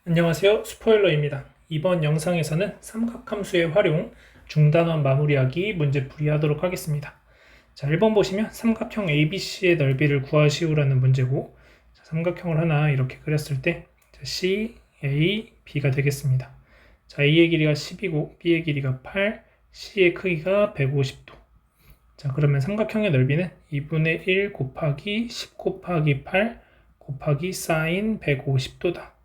안녕하세요. 스포일러입니다. 이번 영상에서는 삼각함수의 활용, 중단원 마무리하기 문제 풀이하도록 하겠습니다. 자, 1번 보시면 삼각형 ABC의 넓이를 구하시오라는 문제고, 자, 삼각형을 하나 이렇게 그렸을 때 C, A, B가 되겠습니다. 자, A의 길이가 10이고 B의 길이가 8, C의 크기가 150도. 자, 그러면 삼각형의 넓이는 2분의 1 곱하기 10 곱하기 8 곱하기 사인 150도다.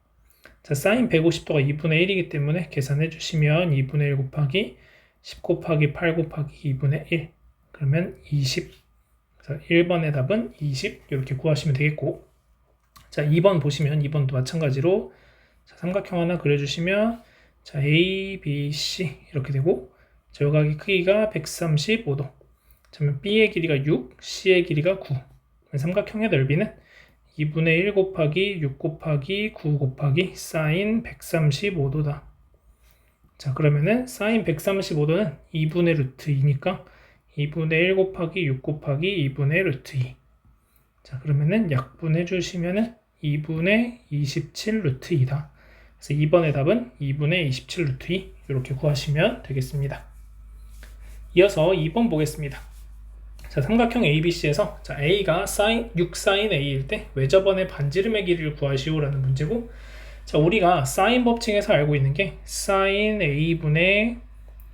자, 사인 150도가 2분의 1이기 때문에 계산해 주시면 2분의 1 곱하기 10 곱하기 8 곱하기 2분의 1 그러면 20. 그래서 1번의 답은 20 이렇게 구하시면 되겠고, 자, 2번 보시면 2번도 마찬가지로 자, 삼각형 하나 그려주시면 자, A, B, C 이렇게 되고, 자, 요각의 크기가 135도. 자, B의 길이가 6, C의 길이가 9. 삼각형의 넓이는 2분의 1 곱하기 6 곱하기 9 곱하기 사인 135도다. 자, 그러면은 사인 135도는 2분의 루트 2니까 2분의 1 곱하기 6 곱하기 2분의 루트 2. 자, 그러면은 약분해 주시면은 2분의 27 루트 2다. 그래서 2번의 답은 2분의 27 루트 2 이렇게 구하시면 되겠습니다. 이어서 2번 보겠습니다. 자, 삼각형 ABC에서 자, A가 6 sin A일 때 외접원의 반지름의 길이를 구하시오라는 문제고, 자, 우리가 사인 법칙에서 알고 있는 게 sin A분의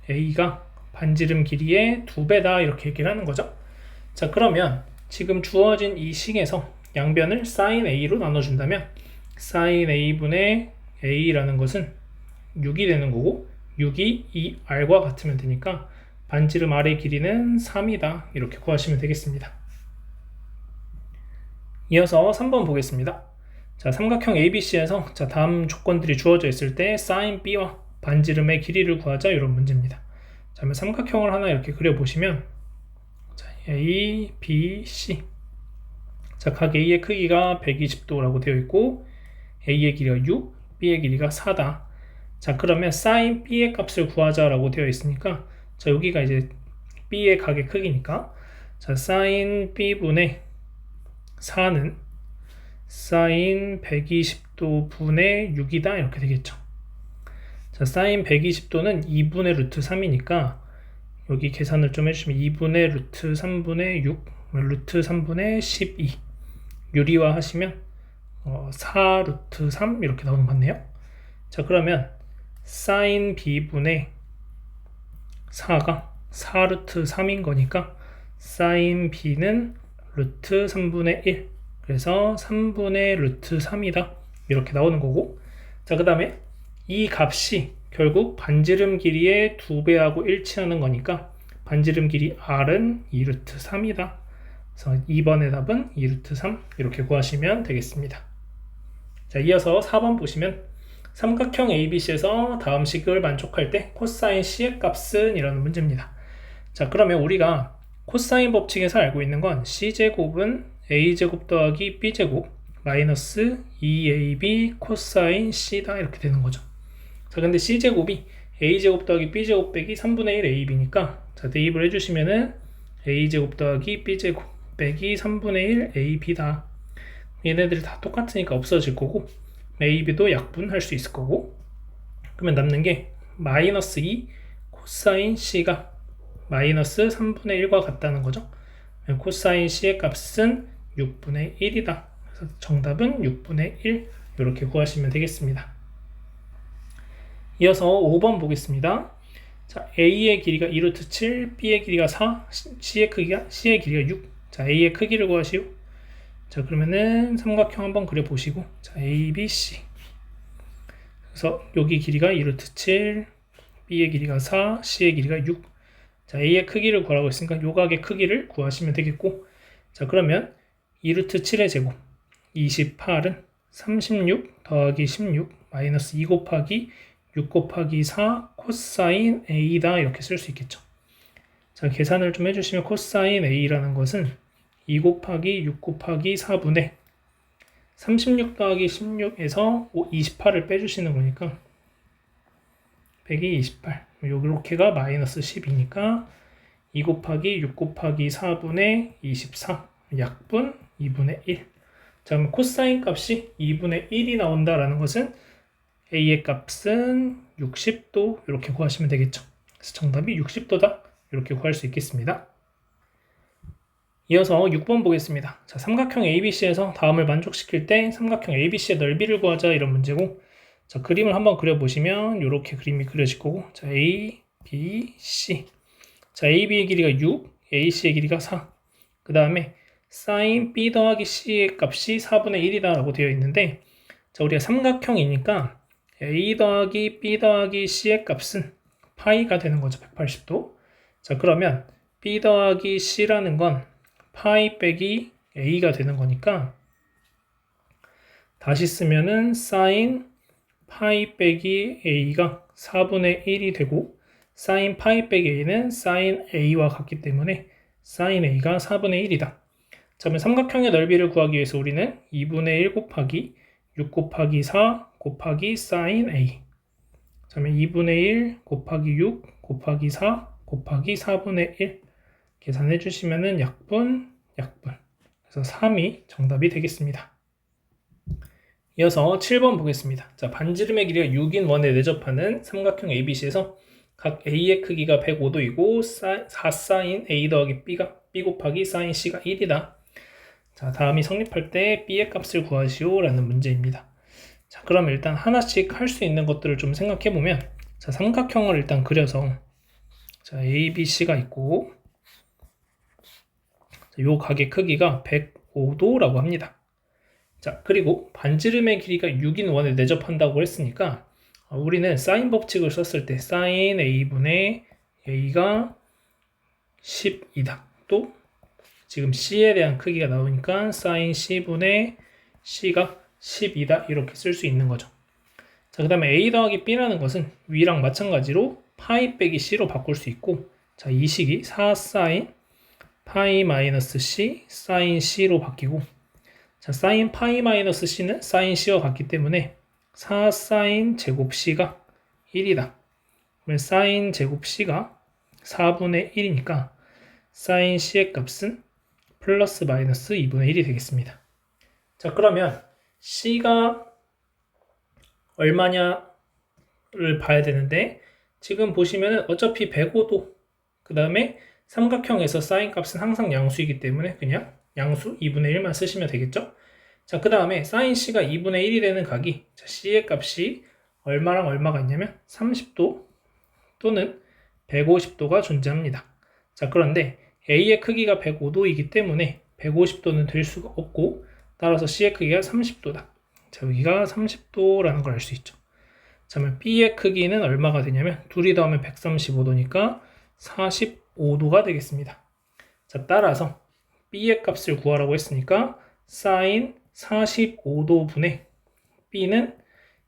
A가 반지름 길이의 2배다 이렇게 얘기를 하는 거죠. 자, 그러면 지금 주어진 이 식에서 양변을 sin A로 나눠준다면 sin A분의 A라는 것은 6이 되는 거고, 6이 이 R과 같으면 되니까 반지름 R의 길이는 3이다 이렇게 구하시면 되겠습니다. 이어서 3번 보겠습니다. 자, 삼각형 ABC에서 자, 다음 조건들이 주어져 있을 때 sin B와 반지름의 길이를 구하자 이런 문제입니다. 자, 그러면 삼각형을 하나 이렇게 그려보시면 자, A, B, C. 자, 각 A의 크기가 120도라고 되어 있고 A의 길이가 6, B의 길이가 4다. 자, 그러면 sin B의 값을 구하자라고 되어 있으니까 자, 여기가 이제 B의 각의 크기니까 자, sin B분의 4는 sin 120도 분의 6이다 이렇게 되겠죠. 자, sin 120도는 2분의 루트 3이니까 여기 계산을 좀 해주시면 2분의 루트 3분의 6 루트 3분의 12 유리화 하시면 4 루트 3 이렇게 나오는 것 같네요. 자, 그러면 sin B분의 4가 4 루트 3인 거니까 sin B는 루트 3분의 1 그래서 3분의 루트 3이다 이렇게 나오는 거고, 자, 그 다음에 이 값이 결국 반지름 길이의 2배하고 일치하는 거니까 반지름 길이 R은 2 루트 3이다. 그래서 2번의 답은 2 루트 3 이렇게 구하시면 되겠습니다. 자, 이어서 4번 보시면 삼각형 ABC에서 다음 식을 만족할 때 코사인 C의 값은 이라는 문제입니다. 자, 그러면 우리가 코사인 법칙에서 알고 있는 건 C제곱은 A제곱 더하기 B제곱 마이너스 2AB 코사인 C다 이렇게 되는 거죠. 자, 근데 C제곱이 A제곱 더하기 B제곱 빼기 3분의 1 AB니까 자, 대입을 해주시면은 A제곱 더하기 B제곱 빼기 3분의 1 AB다. 얘네들이 다 똑같으니까 없어질 거고 AB도 약분할 수 있을 거고, 그러면 남는 게 마이너스 2 코사인 C가 마이너스 3분의 1과 같다는 거죠. 코사인 C의 값은 6분의 1이다. 그래서 정답은 6분의 1 이렇게 구하시면 되겠습니다. 이어서 5번 보겠습니다. 자, A의 길이가 2루트 7, B의 길이가 4, C의 길이가 6. 자, A의 크기를 구하시오. 자, 그러면은 삼각형 한번 그려보시고 자, A, B, C. 그래서 여기 길이가 2루트 7, B의 길이가 4, C의 길이가 6. 자, A의 크기를 구하라고 했으니까 요각의 크기를 구하시면 되겠고, 자, 그러면 2루트 7의 제곱 28은 36 더하기 16 마이너스 2 곱하기 6 곱하기 4 코사인 A다 이렇게 쓸 수 있겠죠. 자, 계산을 좀 해주시면 코사인 A라는 것은 2 곱하기 6 곱하기 4분의 36 더하기 16에서 28을 빼주시는 거니까 128 요렇게가 마이너스 12니까 2 곱하기 6 곱하기 4분의 24 약분 2분의 1. 자, 그럼 코사인 값이 2분의 1이 나온다라는 것은 A의 값은 60도 이렇게 구하시면 되겠죠. 그래서 정답이 60도다 이렇게 구할 수 있겠습니다. 이어서 6번 보겠습니다. 자, 삼각형 ABC에서 다음을 만족시킬 때 삼각형 ABC의 넓이를 구하자 이런 문제고, 자, 그림을 한번 그려보시면 이렇게 그림이 그려질 거고, 자, A, B, C. 자, AB의 길이가 6, AC의 길이가 4. 그 다음에 sin B 더하기 C의 값이 4분의 1이다 라고 되어 있는데, 자, 우리가 삼각형이니까 A 더하기 B 더하기 C의 값은 파이가 되는 거죠. 180도. 자, 그러면 B 더하기 C라는 건 파이 빼기 A가 되는 거니까 다시 쓰면은 sin 파이 빼기 A가 4분의 1이 되고, sin 파이 빼기 A는 sin A와 같기 때문에 sin A가 4분의 1이다. 자, 그러면 삼각형의 넓이를 구하기 위해서 우리는 2분의 1 곱하기 6 곱하기 4 곱하기 sin A. 자, 그러면 2분의 1 곱하기 6 곱하기 4 곱하기 4분의 1 계산해 주시면은 약분. 그래서 3이 정답이 되겠습니다. 이어서 7번 보겠습니다. 자, 반지름의 길이가 6인 원에 내접하는 삼각형 ABC에서 각 A의 크기가 105도이고 4sin A 더하기 B가 B 곱하기 sin C가 1이다. 자, 다음이 성립할 때 B의 값을 구하시오 라는 문제입니다. 자, 그럼 일단 하나씩 할 수 있는 것들을 좀 생각해 보면, 자, 삼각형을 일단 그려서, 자, ABC가 있고, 자, 요 각의 크기가 105도라고 합니다. 자, 그리고 반지름의 길이가 6인 원에 내접한다고 했으니까 우리는 사인 법칙을 썼을 때 sin A분의 A가 10이다. 또 지금 C에 대한 크기가 나오니까 sin C분의 C가 10이다. 이렇게 쓸 수 있는 거죠. 자, 그 다음에 A 더하기 B라는 것은 위랑 마찬가지로 파이 빼기 C로 바꿀 수 있고, 자, 이 식이 4 sin 파이 마이너스 C sin C로 바뀌고, 자, sin 파이 마이너스 C는 sin C와 같기 때문에 4 sin 제곱 C가 1이다. 그러면 sin 제곱 C가 4분의 1이니까 sin C의 값은 플러스 마이너스 2분의 1이 되겠습니다. 자, 그러면 C가 얼마냐를 봐야 되는데, 지금 보시면은 어차피 105도, 그 다음에 삼각형에서 sin 값은 항상 양수이기 때문에 그냥 양수 2분의 1만 쓰시면 되겠죠? 자, 그 다음에 sin C가 2분의 1이 되는 각이, 자, C의 값이 얼마랑 얼마가 있냐면 30도 또는 150도가 존재합니다. 자, 그런데 A의 크기가 105도이기 때문에 150도는 될 수가 없고, 따라서 C의 크기가 30도다. 자, 여기가 30도라는 걸 알 수 있죠. 자, 그러면 B의 크기는 얼마가 되냐면 둘이 더하면 135도니까 45도가 되겠습니다. 자, 따라서 B의 값을 구하라고 했으니까 sin 45도분의 B는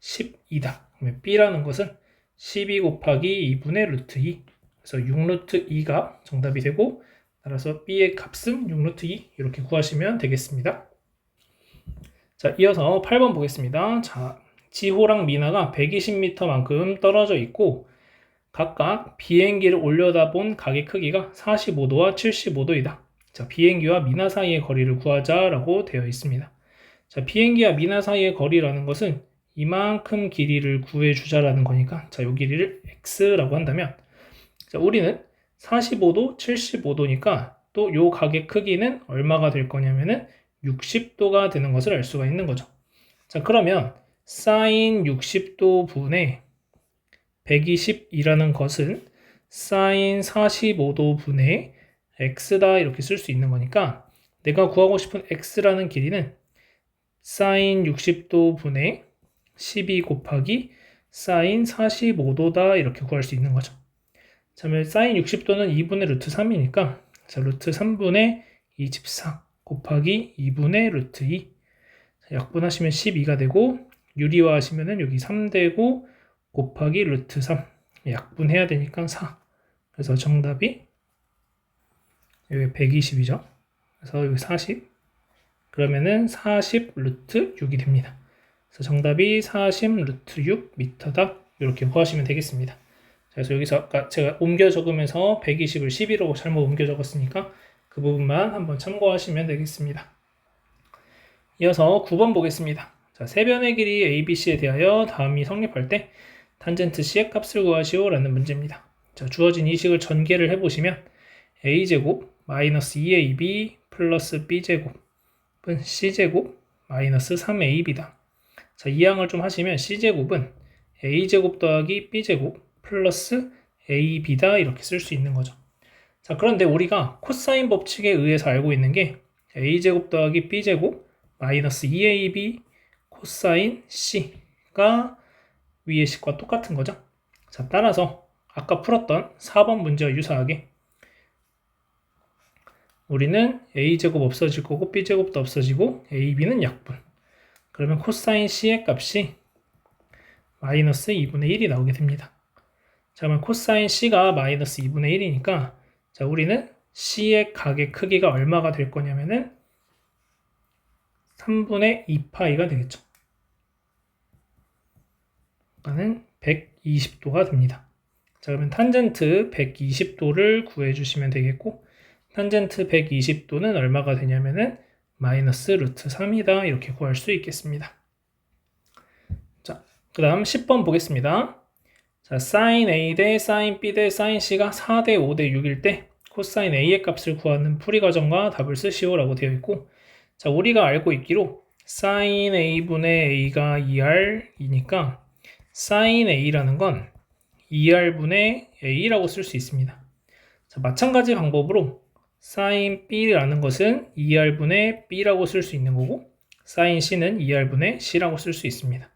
10이다. 그러면 B라는 것은 12 곱하기 2분의 루트 2. 그래서 6 루트 2가 정답이 되고, 따라서 B의 값은 6 루트 2 이렇게 구하시면 되겠습니다. 자, 이어서 8번 보겠습니다. 자, 지호랑 미나가 120m만큼 떨어져 있고 각각 비행기를 올려다본 각의 크기가 45도와 75도이다. 자, 비행기와 미나 사이의 거리를 구하자라고 되어 있습니다. 자, 비행기와 미나 사이의 거리라는 것은 이만큼 길이를 구해주자라는 거니까, 자, 이 길이를 x라고 한다면, 자, 우리는 45도, 75도니까 또 요 각의 크기는 얼마가 될 거냐면은 60도가 되는 것을 알 수가 있는 거죠. 자, 그러면 sin 60도 분의 120이라는 것은 sin 45도 분의 x다 이렇게 쓸 수 있는 거니까, 내가 구하고 싶은 x라는 길이는 sin 60도 분의 12 곱하기 sin 45도다 이렇게 구할 수 있는 거죠. 자, 그러면 sin 60도는 2분의 루트 3이니까, 자, 루트 3분의 24 곱하기 2분의 루트 2. 자, 약분하시면 12가 되고, 유리화 하시면은 여기 3되고 곱하기 루트 3. 약분해야 되니까 4. 그래서 정답이 여기 120이죠. 그래서 여기 40. 그러면은 40 루트 6이 됩니다. 그래서 정답이 40 루트 6 미터다. 이렇게 구하시면 되겠습니다. 그래서 여기서 아까 제가 옮겨 적으면서 120을 12로 잘못 옮겨 적었으니까 그 부분만 한번 참고하시면 되겠습니다. 이어서 9번 보겠습니다. 자, 세변의 길이 ABC에 대하여 다음이 성립할 때 탄젠트 C의 값을 구하시오 라는 문제입니다. 자, 주어진 이 식을 전개를 해보시면 A제곱 마이너스 2AB 플러스 B제곱은 C제곱 마이너스 3AB다. 자, 이항을 좀 하시면 C제곱은 A제곱 더하기 B제곱 플러스 AB다 이렇게 쓸 수 있는 거죠. 자, 그런데 우리가 코사인 법칙에 의해서 알고 있는 게 A제곱 더하기 B제곱 마이너스 2AB 코사인 C가 위의 식과 똑같은 거죠. 자, 따라서 아까 풀었던 4번 문제와 유사하게 우리는 A제곱 없어질 거고 B제곱도 없어지고 AB는 약분. 그러면 코사인 C의 값이 마이너스 2분의 1이 나오게 됩니다. 자, 그러면 코사인 C가 마이너스 2분의 1이니까 자, 우리는 C의 각의 크기가 얼마가 될 거냐면은 3분의 2파이가 되겠죠. 그러니까는 120도가 됩니다. 자, 그러면 탄젠트 120도를 구해주시면 되겠고 탄젠트 120도는 얼마가 되냐면은 마이너스 루트 3이다 이렇게 구할 수 있겠습니다. 자, 그 다음 10번 보겠습니다. 자, sin A 대 sin B 대 sin C가 4대 5대 6일 때 코사인 A의 값을 구하는 풀이 과정과 답을 쓰시오 라고 되어 있고 자, 우리가 알고 있기로 sin A분의 A가 2R이니까 sin A라는 건 2R분의 A라고 쓸 수 있습니다. 자, 마찬가지 방법으로 sin B라는 것은 2R분의 B라고 쓸 수 있는 거고 sin C는 2R분의 C라고 쓸 수 있습니다.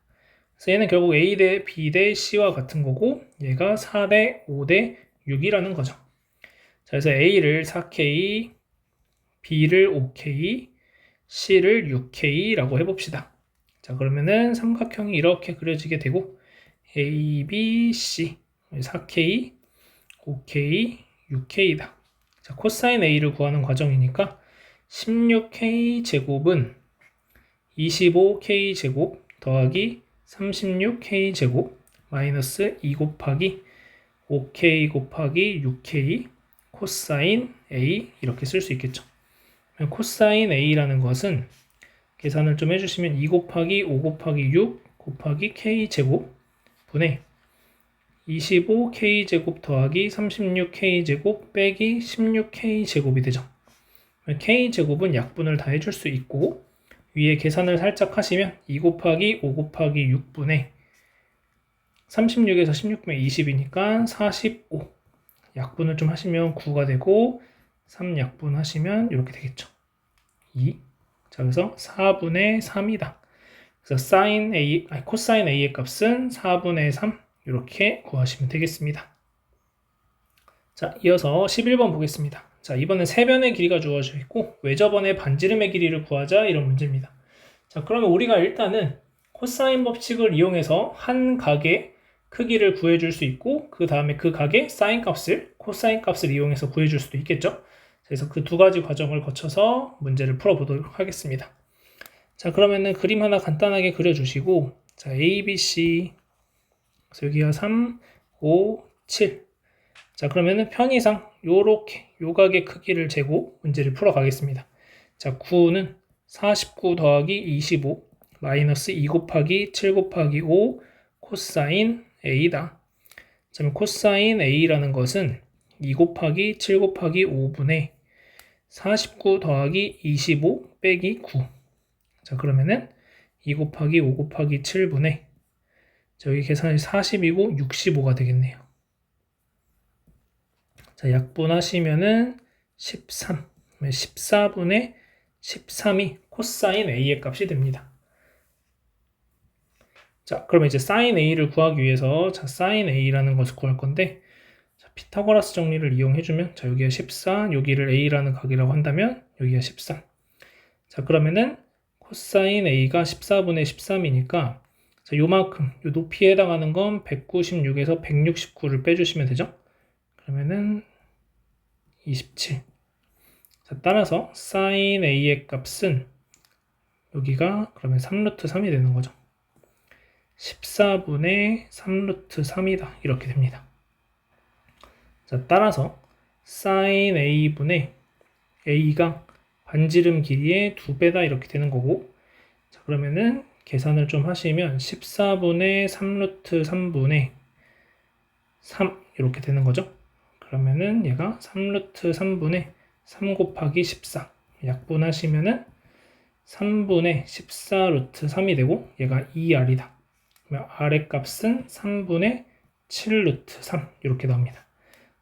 그래서 얘는 결국 A 대 B 대 C와 같은 거고 얘가 4대 5대 6이라는 거죠. 자, 그래서 A를 4K, B를 5K, C를 6K라고 해봅시다. 자, 그러면은 삼각형이 이렇게 그려지게 되고 A, B, C 4K, 5K, 6K다. 자, 코사인 A를 구하는 과정이니까 16K 제곱은 25K 제곱 더하기 36K 제곱 마이너스 2 곱하기 5K 곱하기 6K 코사인 A 이렇게 쓸 수 있겠죠. 코사인 A라는 것은 계산을 좀 해주시면 2 곱하기 5 곱하기 6 곱하기 K 제곱 분의 25K 제곱 더하기 36K 제곱 빼기 16K 제곱이 되죠. K 제곱은 약분을 다 해줄 수 있고 위에 계산을 살짝 하시면 2 곱하기 5 곱하기 6분의 36에서 16 빼면 20이니까 45 약분을 좀 하시면 9가 되고 3 약분 하시면 이렇게 되겠죠. 2 자, 그래서 4분의 3이다. 그래서 sin A, 코사인 A의 값은 4분의 3 이렇게 구하시면 되겠습니다. 자, 이어서 11번 보겠습니다. 자, 이번엔 세변의 길이가 주어져 있고 외접원의 반지름의 길이를 구하자 이런 문제입니다. 자, 그러면 우리가 일단은 코사인 법칙을 이용해서 한 각의 크기를 구해줄 수 있고 그 다음에 그 각의 사인 값을 코사인 값을 이용해서 구해줄 수도 있겠죠. 그래서 그 두 가지 과정을 거쳐서 문제를 풀어보도록 하겠습니다. 자, 그러면은 그림 하나 간단하게 그려주시고 자, A, B, C 그래서 여기가 3, 5, 7 자, 그러면은 편의상 요렇게 요각의 크기를 재고 문제를 풀어가겠습니다. 자, 9는 49 더하기 25 마이너스 2 곱하기 7 곱하기 5 코사인 A다. 자, 코사인 A라는 것은 2 곱하기 7 곱하기 5분의 49 더하기 25 빼기 9 자, 그러면은 2 곱하기 5 곱하기 7분의 여기 계산이 40이고 65가 되겠네요. 자, 약분하시면은 13 14분의 13이 코사인 A의 값이 됩니다. 자, 그러면 이제 sin A를 구하기 위해서 자, sin A라는 것을 구할 건데 자, 피타고라스 정리를 이용해주면 자, 여기가 14, 여기를 A라는 각이라고 한다면 여기가 13 자, 그러면은 코사인 A가 14분의 13이니까 자, 요만큼 요 높이에 해당하는 건 196에서 169를 빼주시면 되죠. 그러면은 27 자, 따라서 sin A의 값은 여기가 그러면 3루트 3이 되는 거죠. 14분의 3루트 3이다. 이렇게 됩니다. 자, 따라서 sin A분의 A가 반지름 길이의 2배다. 이렇게 되는 거고 자, 그러면은 계산을 좀 하시면 14분의 3루트 3분의 3 이렇게 되는 거죠. 그러면은 얘가 3루트 3분의 3 곱하기 14 약분하시면은 3분의 14루트 3이 되고 얘가 2r이다. 그러면 r의 값은 3분의 7루트 3 이렇게 나옵니다.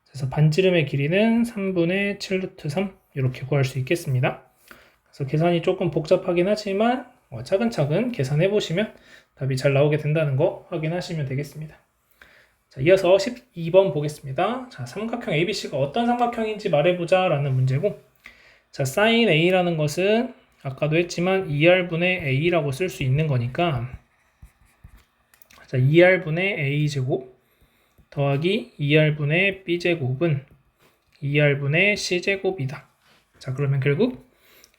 그래서 반지름의 길이는 3분의 7루트 3 이렇게 구할 수 있겠습니다. 그래서 계산이 조금 복잡하긴 하지만 차근차근 계산해 보시면 답이 잘 나오게 된다는 거 확인하시면 되겠습니다. 자, 이어서 12번 보겠습니다. 자, 삼각형 ABC가 어떤 삼각형인지 말해보자 라는 문제고, 자, sin A라는 것은 아까도 했지만 2R분의 A라고 쓸 수 있는 거니까, 자, 2R분의 A제곱 더하기 2R분의 B제곱은 2R분의 C제곱이다. 자, 그러면 결국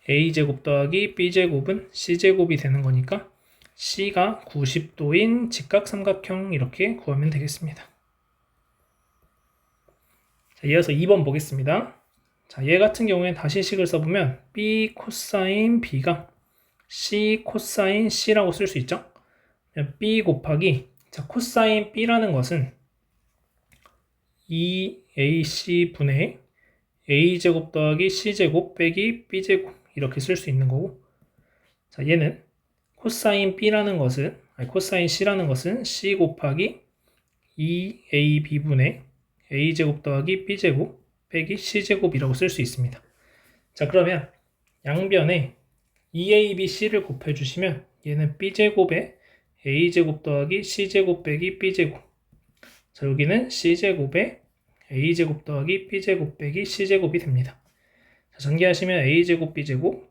A제곱 더하기 B제곱은 C제곱이 되는 거니까 C가 90도인 직각삼각형 이렇게 구하면 되겠습니다. 자, 이어서 2번 보겠습니다. 자, 얘 같은 경우에는 다시 식을 써보면 B 코사인 B가 C 코사인 C라고 쓸 수 있죠. B 곱하기 자, 코사인 B라는 것은 2AC 분의 A제곱 더하기 C제곱 빼기 B제곱 이렇게 쓸 수 있는 거고, 자, 얘는 코사인 B라는 것은 코사인 C라는 것은 C 곱하기 2AB분의 A제곱 더하기 B제곱 빼기 C제곱이라고 쓸 수 있습니다. 자, 그러면 양변에 2ABC를 곱해주시면 얘는 B제곱에 A제곱 더하기 C제곱 빼기 B제곱, 자, 여기는 C제곱에 A제곱 더하기 B제곱 빼기 C제곱이 됩니다. 자, 전개하시면 A제곱 B제곱,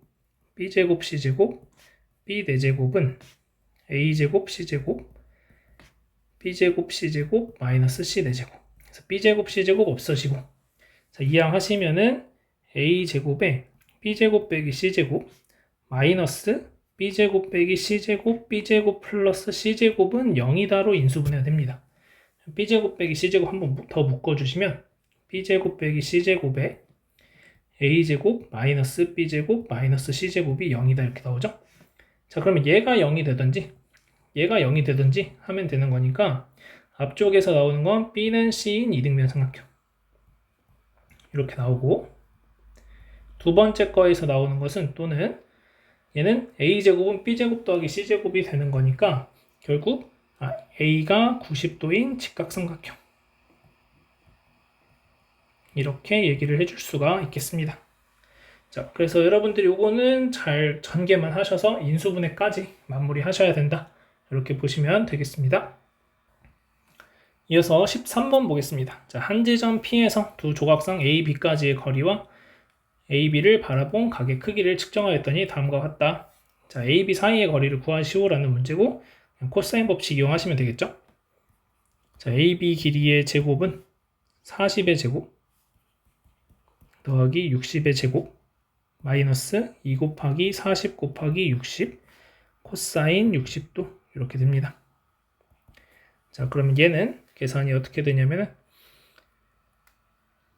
B제곱 C제곱, B 4제곱은 A제곱 C제곱, B제곱 C제곱 마이너스 C 4제곱. 그래서 B제곱 C제곱 없어지고, 자, 이항하시면은 A제곱에 B제곱 빼기 C제곱 마이너스 B제곱 빼기 C제곱 B제곱 플러스 C제곱은 0이다로 인수분해가 됩니다. B제곱 빼기 C제곱 한번 더 묶어주시면 B제곱 빼기 C제곱에 A제곱 마이너스 B제곱 마이너스 C제곱이 0이다 이렇게 나오죠. 자, 그러면 얘가 0이 되든지 얘가 0이 되든지 하면 되는 거니까 앞쪽에서 나오는 건 B는 C인 이등변 삼각형 이렇게 나오고, 두 번째 거에서 나오는 것은 또는 얘는 A제곱은 B제곱 더하기 C제곱이 되는 거니까 결국 A가 90도인 직각삼각형 이렇게 얘기를 해줄 수가 있겠습니다. 자, 그래서 여러분들이 요거는 잘 전개만 하셔서 인수분해까지 마무리 하셔야 된다 이렇게 보시면 되겠습니다. 이어서 13번 보겠습니다. 자, 한 지점 P에서 두 조각상 A, B까지의 거리와 A, B를 바라본 각의 크기를 측정하였더니 다음과 같다. 자, A, B 사이의 거리를 구하시오라는 문제고 코사인 법칙 이용하시면 되겠죠. 자, A, B 길이의 제곱은 40의 제곱 더하기 60의 제곱 마이너스 2 곱하기 40 곱하기 60 코사인 60도 이렇게 됩니다. 자, 그러면 얘는 계산이 어떻게 되냐면은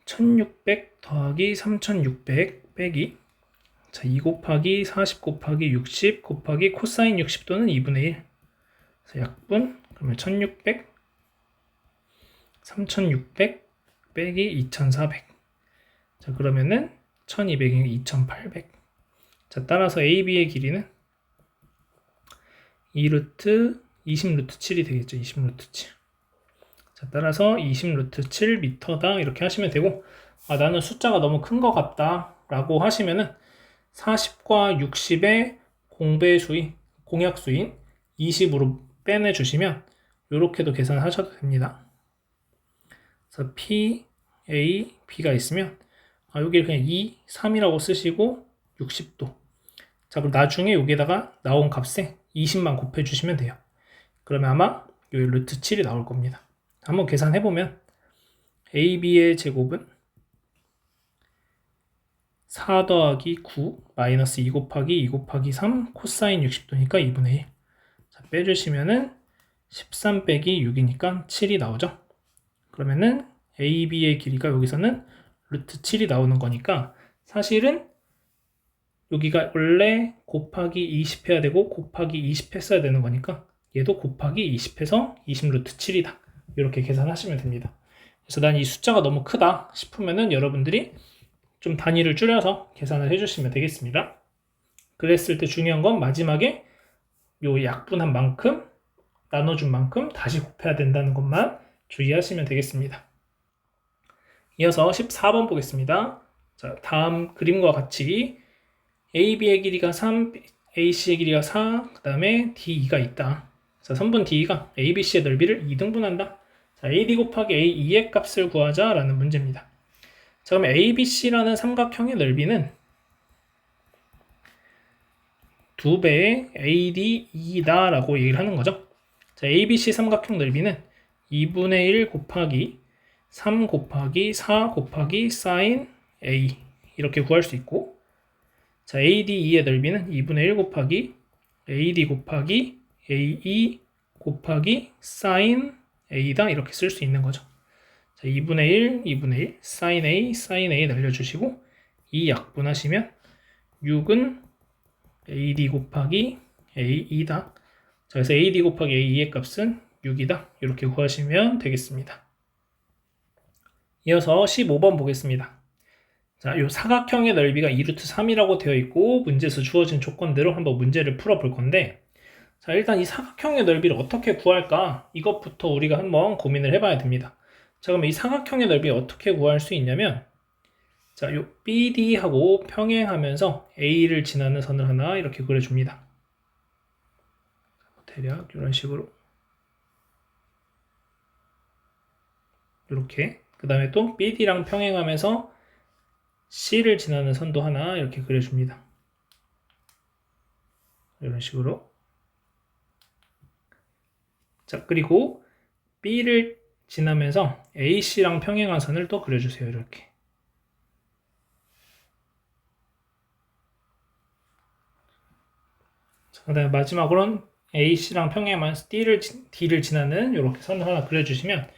1600 더하기 3600 빼기 자, 2 곱하기 40 곱하기 60 곱하기 코사인 60도는 2분의 1. 그래서 약분 그러면 1600 3600 빼기 2400. 자, 그러면은 1200이 2800. 자, 따라서 AB의 길이는 2루트 20루트 7이 되겠죠. 20루트 7. 자, 따라서 20루트 7m다 이렇게 하시면 되고, 나는 숫자가 너무 큰 것 같다 라고 하시면은 40과 60의 공배수인 공약수인 20으로 빼내주시면 이렇게도 계산하셔도 됩니다. 그래서 P, A, B가 있으면 여기를 그냥 2, 3이라고 쓰시고 60도. 자, 그럼 나중에 여기에다가 나온 값에 20만 곱해주시면 돼요. 그러면 아마 여기 루트 7이 나올 겁니다. 한번 계산해보면 AB의 제곱은 4 더하기 9 마이너스 2 곱하기 2 곱하기 3 코사인 60도니까 2분의 1. 자, 빼주시면은 13 빼기 6이니까 7이 나오죠. 그러면은 AB의 길이가 여기서는 루트 7이 나오는 거니까 사실은 여기가 원래 곱하기 20 해야 되고 곱하기 20 했어야 되는 거니까 얘도 곱하기 20 해서 20 루트 7이다. 이렇게 계산하시면 됩니다. 그래서 난 이 숫자가 너무 크다 싶으면은 여러분들이 좀 단위를 줄여서 계산을 해주시면 되겠습니다. 그랬을 때 중요한 건 마지막에 요 약분한 만큼 나눠준 만큼 다시 곱해야 된다는 것만 주의하시면 되겠습니다. 이어서 14번 보겠습니다. 자, 다음 그림과 같이 AB의 길이가 3, AC의 길이가 4, 그 다음에 DE가 있다. 자, 선분 DE가 ABC의 넓이를 2등분한다. 자, AD 곱하기 AE의 값을 구하자라는 문제입니다. 자, 그럼 ABC라는 삼각형의 넓이는 2배의 ADE다 라고 얘기를 하는 거죠. 자, ABC 삼각형 넓이는 2분의 1 곱하기 3 곱하기 4 곱하기 sin A 이렇게 구할 수 있고, 자, ADE의 넓이는 2분의 1 곱하기 AD 곱하기 AE 곱하기 sin A다 이렇게 쓸 수 있는 거죠. 자, 2분의 1, 2분의 1, sin A 날려주시고 2 약분하시면 6은 AD 곱하기 AE다. 자, 그래서 AD 곱하기 AE의 값은 6이다. 이렇게 구하시면 되겠습니다. 이어서 15번 보겠습니다. 자, 요 사각형의 넓이가 2루트 3이라고 되어 있고 문제에서 주어진 조건대로 한번 문제를 풀어볼 건데, 자, 일단 이 사각형의 넓이를 어떻게 구할까? 이것부터 우리가 한번 고민을 해봐야 됩니다. 자, 그러면 이 사각형의 넓이 어떻게 구할 수 있냐면, 자, 요 BD하고 평행하면서 A를 지나는 선을 하나 이렇게 그려줍니다. 대략 이런 식으로 이렇게, 그 다음에 또 BD랑 평행하면서 C를 지나는 선도 하나 이렇게 그려줍니다. 이런 식으로. 자, 그리고 B를 지나면서 AC랑 평행한 선을 또 그려주세요. 이렇게. 자, 그 다음에 마지막으로는 AC랑 평행하면서 D를 지나는 이렇게 선을 하나 그려주시면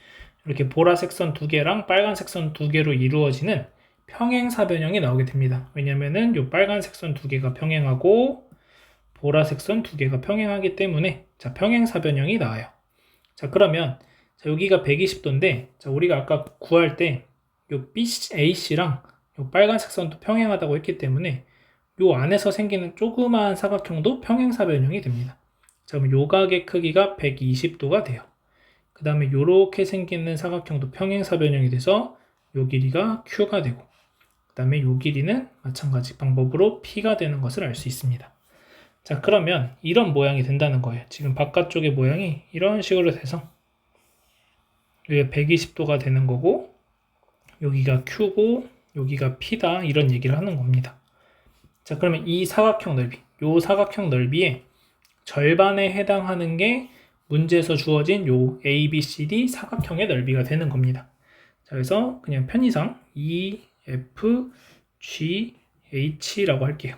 이렇게 보라색 선 두 개랑 빨간색 선 두 개로 이루어지는 평행사변형이 나오게 됩니다. 왜냐면은 이 빨간색 선 두 개가 평행하고 보라색 선 두 개가 평행하기 때문에 자, 평행사변형이 나와요. 자, 그러면 자, 여기가 120도인데 자, 우리가 아까 구할 때 요 AC랑 요 빨간색 선도 평행하다고 했기 때문에 요 안에서 생기는 조그마한 사각형도 평행사변형이 됩니다. 자, 그럼 요 각의 크기가 120도가 돼요. 그 다음에 요렇게 생기는 사각형도 평행사변형이 돼서 요 길이가 Q가 되고, 그 다음에 요 길이는 마찬가지 방법으로 P가 되는 것을 알 수 있습니다. 자, 그러면 이런 모양이 된다는 거예요. 지금 바깥쪽의 모양이 이런 식으로 돼서 여기가 120도가 되는 거고 여기가 Q고 여기가 P다 이런 얘기를 하는 겁니다. 자, 그러면 이 사각형 넓이, 요 사각형 넓이의 절반에 해당하는 게 문제에서 주어진 요 ABCD 사각형의 넓이가 되는 겁니다. 자, 그래서 그냥 편의상 EFGH라고 할게요.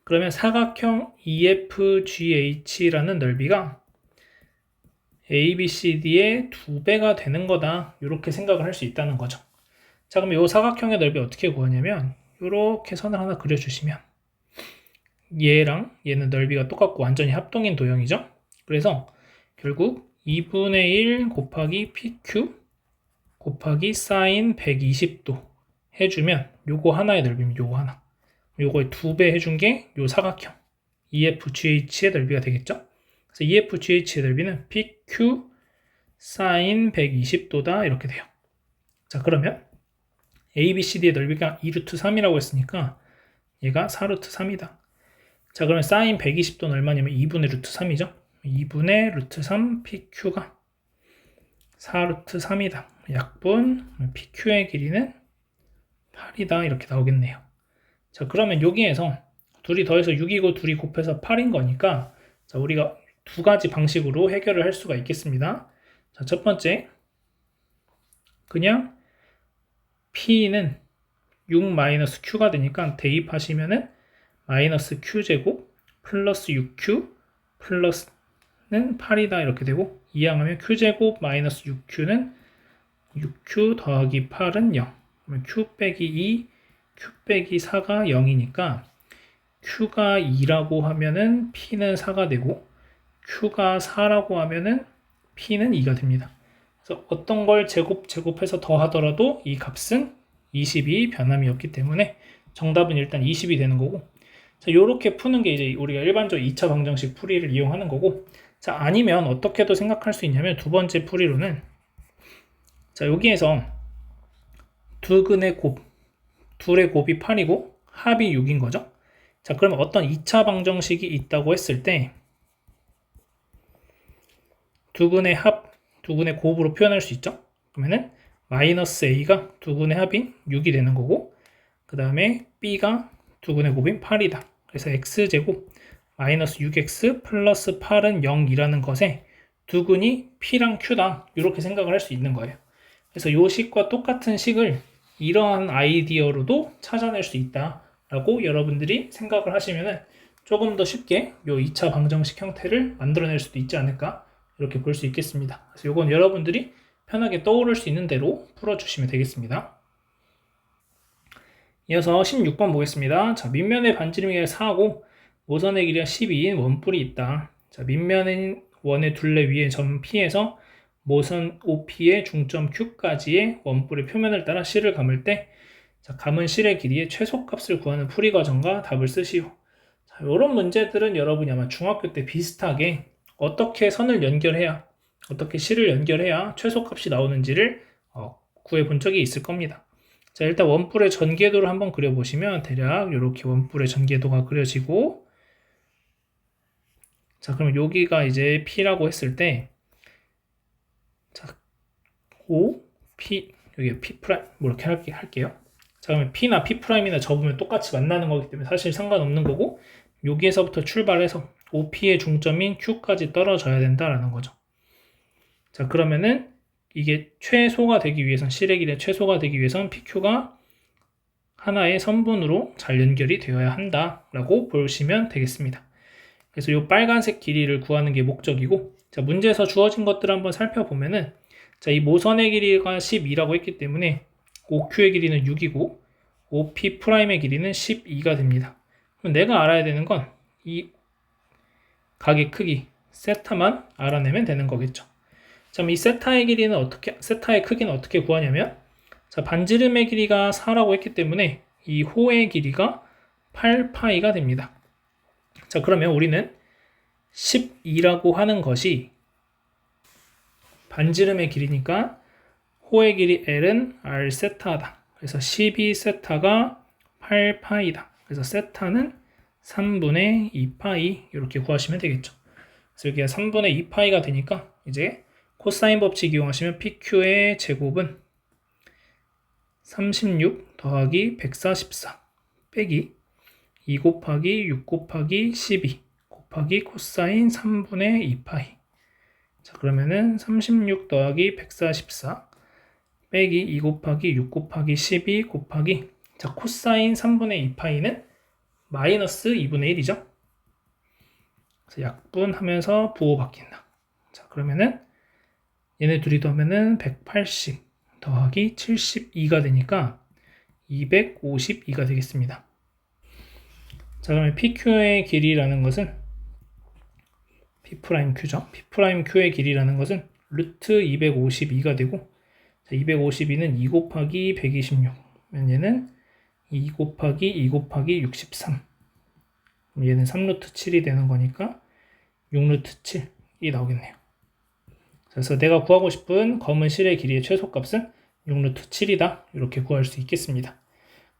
그러면 사각형 EFGH라는 넓이가 ABCD의 2배가 되는 거다. 이렇게 생각을 할 수 있다는 거죠. 자, 그럼 이 사각형의 넓이 어떻게 구하냐면 이렇게 선을 하나 그려주시면 얘랑 얘는 넓이가 똑같고 완전히 합동인 도형이죠. 그래서 결국 2분의 1 곱하기 PQ 곱하기 sin 120도 해주면 요거 하나의 넓이면 요거 하나, 요거의 2배 해준 게 요 사각형 EFGH의 넓이가 되겠죠. 그래서 EFGH의 넓이는 PQ sin 120도다 이렇게 돼요. 자, 그러면 ABCD의 넓이가 2루트 3이라고 했으니까 얘가 4루트 3이다. 자, 그러면 sin 120도는 얼마냐면 2분의 루트 3이죠. 2분의 루트 3 PQ가 4루트 3이다. 약분 PQ의 길이는 8이다 이렇게 나오겠네요. 자, 그러면 여기에서 둘이 더해서 6이고 둘이 곱해서 8인 거니까 자, 우리가 두 가지 방식으로 해결을 할 수가 있겠습니다. 자, 첫 번째, 그냥 P는 6-Q가 되니까 대입하시면은 마이너스 Q제곱 플러스 6Q 플러스는 8이다 이렇게 되고, 이항하면 Q제곱 마이너스 6Q는 6Q 더하기 8은 0. 그러면 Q 빼기 2, Q 빼기 4가 0이니까 Q가 2라고 하면은 P는 4가 되고 Q가 4라고 하면은 P는 2가 됩니다. 그래서 어떤 걸 제곱해서 더하더라도 이 값은 20이 변함이 없기 때문에 정답은 일단 20이 되는 거고, 자, 요렇게 푸는 게 이제 우리가 일반적으로 2차 방정식 풀이를 이용하는 거고, 자, 아니면 어떻게도 생각할 수 있냐면 두 번째 풀이로는, 자, 여기에서 둘의 곱이 8이고 합이 6인 거죠. 자, 그러면 어떤 2차 방정식이 있다고 했을 때 두근의 곱으로 표현할 수 있죠. 그러면은 마이너스 a가 두근의 합인 6이 되는 거고, 그 다음에 b가 두근의 곱인 8이다. 그래서 x제곱 마이너스 6x 플러스 8은 0이라는 것에 두근이 p랑 q다, 이렇게 생각을 할 수 있는 거예요. 그래서 이 식과 똑같은 식을 이러한 아이디어로도 찾아낼 수 있다 라고 여러분들이 생각을 하시면은 조금 더 쉽게 이 2차 방정식 형태를 만들어낼 수도 있지 않을까, 이렇게 볼 수 있겠습니다. 그래서 이건 여러분들이 편하게 떠오를 수 있는 대로 풀어주시면 되겠습니다. 이어서 16번 보겠습니다. 자, 밑면의 반지름이 4고 모선의 길이가 12인 원뿔이 있다. 자, 밑면은 원의 둘레 위에 점 P에서 모선 OP의 중점 Q까지의 원뿔의 표면을 따라 실을 감을 때, 자, 감은 실의 길이의 최소값을 구하는 풀이 과정과 답을 쓰시오. 자, 이런 문제들은 여러분이 아마 중학교 때 비슷하게 어떻게 선을 연결해야, 어떻게 실을 연결해야 최소값이 나오는지를 구해본 적이 있을 겁니다. 자, 일단 원뿔의 전개도를 한번 그려보시면 대략 이렇게 원뿔의 전개도가 그려지고, 자, 그럼 여기가 이제 P라고 했을 때, 자, O, P, 여기 P 프라임, 뭐 이렇게 할게요. 자, 그러면 P나 P 프라임이나 접으면 똑같이 만나는 거기 때문에 사실 상관없는 거고, 여기에서부터 출발해서 OP의 중점인 Q까지 떨어져야 된다라는 거죠. 자, 그러면은 이게 최소가 되기 위해선, 실의 길이의 최소가 되기 위해선 PQ가 하나의 선분으로 잘 연결이 되어야 한다라고 보시면 되겠습니다. 그래서 이 빨간색 길이를 구하는 게 목적이고, 자, 문제에서 주어진 것들을 한번 살펴보면은, 자, 이 모선의 길이가 12라고 했기 때문에 OQ의 길이는 6이고 OP'의 길이는 12가 됩니다. 그럼 내가 알아야 되는 건 이 각의 크기 세타만 알아내면 되는 거겠죠. 자, 그럼 이 세타의 크기는 어떻게 구하냐면, 자, 반지름의 길이가 4라고 했기 때문에 이 호의 길이가 8파이가 됩니다. 자, 그러면 우리는 12라고 하는 것이 반지름의 길이니까 호의 길이 L은 R 세타다. 그래서 12 세타가 8파이다. 그래서 세타는 3분의 2파이, 이렇게 구하시면 되겠죠. 그래서 여기가 3분의 2파이가 되니까 이제 코사인 법칙 이용하시면 PQ의 제곱은 36 더하기 144 빼기 2 곱하기 6 곱하기 12 곱하기 코사인 3분의 2파이. 자, 그러면은 36 더하기 144 빼기 2 곱하기 6 곱하기 12 곱하기, 자, 코사인 3분의 2파이는 마이너스 2분의 1이죠. 그래서 약분하면서 부호 바뀐다. 자, 그러면은 얘네 둘이 더하면은 180 더하기 72가 되니까 252가 되겠습니다. 자, 그러면 PQ의 길이라는 것은 P'Q죠. P'Q의 길이라는 것은 루트 252가 되고, 자, 252는 2 곱하기 126, 얘는 2 곱하기 2 곱하기 63, 얘는 3루트 7이 되는 거니까 6루트 7이 나오겠네요. 그래서 내가 구하고 싶은 검은 실의 길이의 최소값은 6루트 7이다, 이렇게 구할 수 있겠습니다.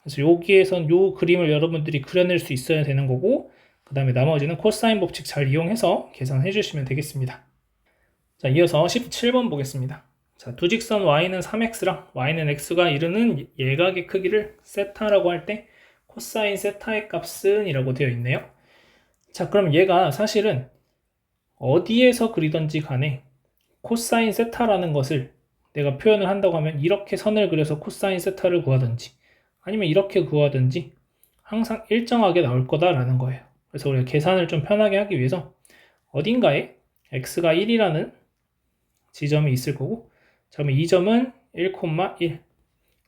그래서 여기에선 요 그림을 여러분들이 그려낼 수 있어야 되는 거고, 그 다음에 나머지는 코사인 법칙 잘 이용해서 계산해 주시면 되겠습니다. 자, 이어서 17번 보겠습니다. 자, 두 직선 y는 3x랑 y는 x가 이루는 예각의 크기를 세타라고 할 때 코사인 세타의 값은 이라고 되어 있네요. 자, 그럼 얘가 사실은 어디에서 그리던지 간에 코사인 세타라는 것을 내가 표현을 한다고 하면 이렇게 선을 그려서 코사인 세타를 구하든지 아니면 이렇게 구하든지 항상 일정하게 나올 거다라는 거예요. 그래서 우리가 계산을 좀 편하게 하기 위해서 어딘가에 x가 1이라는 지점이 있을 거고, 자, 그러면 이 점은 1,1,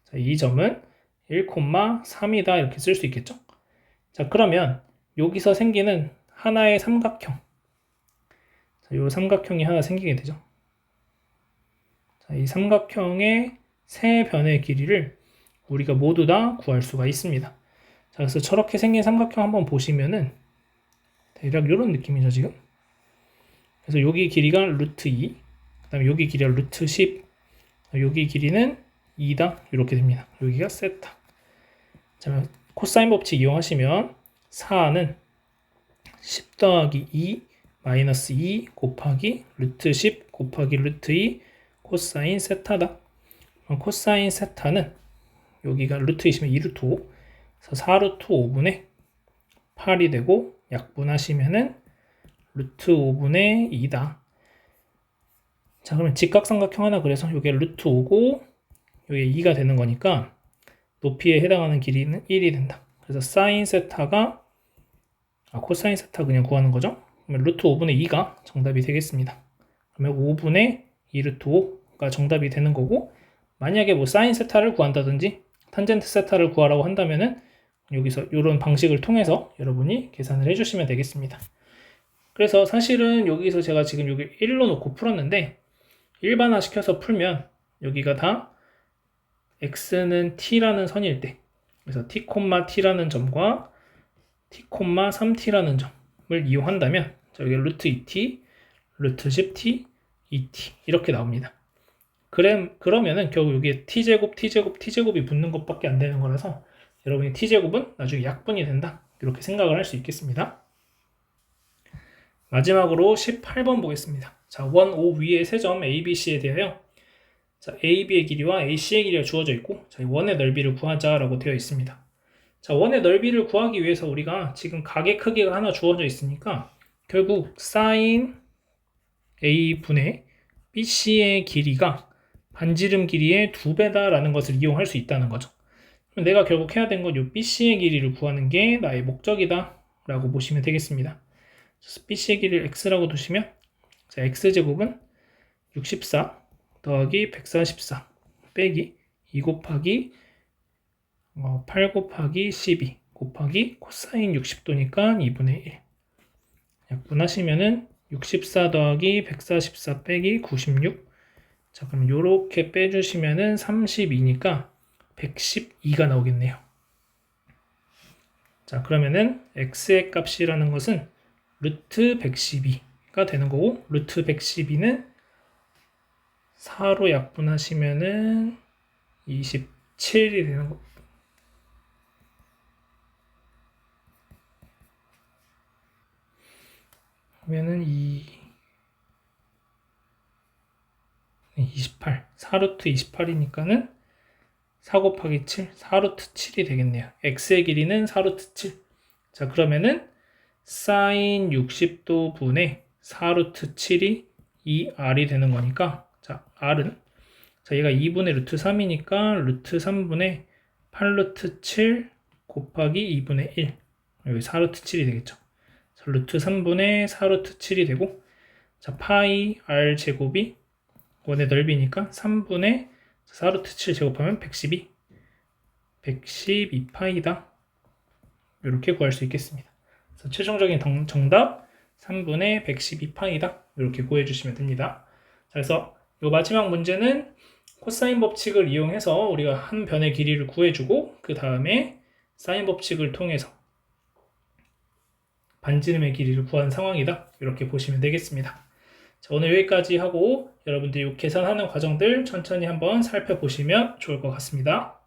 자, 이 점은 1,3이다, 이렇게 쓸 수 있겠죠. 자, 그러면 여기서 생기는 하나의 삼각형. 자, 이 삼각형이 하나 생기게 되죠. 자, 이 삼각형의 세 변의 길이를 우리가 모두 다 구할 수가 있습니다. 자, 그래서 저렇게 생긴 삼각형 한번 보시면은 대략 이런 느낌이죠, 지금. 그래서 여기 길이가 루트 2, 그 다음에 여기 길이가 루트 10, 여기 길이는 2다. 이렇게 됩니다. 여기가 세타. 자, 코사인 법칙 이용하시면 4는 10 더하기 2 마이너스 2 곱하기 루트 10 곱하기 루트 2 코사인 세타다. 코사인 세타는 여기가 루트 2시면 2루트 5, 그래서 4루트 5분의 8이 되고 약분하시면은 루트 5분의 2다. 자, 그러면 직각삼각형 하나 그래서 이게 루트 5고 여기 2가 되는 거니까 높이에 해당하는 길이는 1이 된다. 그래서 사인 세타가 코사인 세타 그냥 구하는 거죠. 그러면 루트 5분의 2가 정답이 되겠습니다. 그러면 5분의 2루트 5가 정답이 되는 거고, 만약에 뭐 사인 세타를 구한다든지 탄젠트 세타를 구하라고 한다면은 여기서 이런 방식을 통해서 여러분이 계산을 해주시면 되겠습니다. 그래서 사실은 여기서 제가 지금 여기 1로 놓고 풀었는데 일반화 시켜서 풀면 여기가 다 x는 t라는 선일 때, 그래서 t, t라는 점과 t, 3t라는 점을 이용한다면 여기 루트 2t, 루트 10t, 2t 이렇게 나옵니다. 그러면은 결국 여기에 t제곱, t제곱, t제곱이 붙는 것밖에 안 되는 거라서 여러분이 t제곱은 나중에 약분이 된다. 이렇게 생각을 할 수 있겠습니다. 마지막으로 18번 보겠습니다. 자, 원 O 위의 세 점 A, B, C에 대하여 자, A, B의 길이와 A, C의 길이가 주어져 있고 자, 원의 넓이를 구하자라고 되어 있습니다. 자, 원의 넓이를 구하기 위해서 우리가 지금 각의 크기가 하나 주어져 있으니까 결국 사인 A분의 BC의 길이가 반지름 길이의 2배다라는 것을 이용할 수 있다는 거죠. 그럼 내가 결국 해야 되는 건 이 BC의 길이를 구하는 게 나의 목적이다 라고 보시면 되겠습니다. BC의 길이를 x라고 두시면 자, x제곱은 64 더하기 144 빼기 2 곱하기 8 곱하기 12 곱하기 코사인 60도니까 2분의 1 약분하시면은 64 더하기 144 빼기 96. 자, 그럼 요렇게 빼주시면은 32니까 112가 나오겠네요. 자, 그러면은 x의 값이라는 것은 루트 112가 되는 거고, 루트 112는 4로 약분하시면은 27이 되는 거. 그러면은 28, 4루트 28이니까는 4 곱하기 7, 4루트 7이 되겠네요. x의 길이는 4루트 7. 자, 그러면은 사인 60도 분의 4루트 7이 2r이 되는 거니까, 자, r은, 자, 얘가 2분의 루트 3이니까 루트 3분의 8루트 7 곱하기 2분의 1. 여기 4루트 7이 되겠죠. 자, 루트 3분의 4루트 7이 되고, 자, 파이 r 제곱이 원의 넓이니까 3분의 4루트 7 제곱하면 112. 112파이다. 이렇게 구할 수 있겠습니다. 그래서 최종적인 정답 3분의 112파이다. 이렇게 구해주시면 됩니다. 자, 그래서 이 마지막 문제는 코사인 법칙을 이용해서 우리가 한 변의 길이를 구해주고 그 다음에 사인 법칙을 통해서 반지름의 길이를 구한 상황이다. 이렇게 보시면 되겠습니다. 자, 오늘 여기까지 하고 여러분들이 계산하는 과정들 천천히 한번 살펴보시면 좋을 것 같습니다.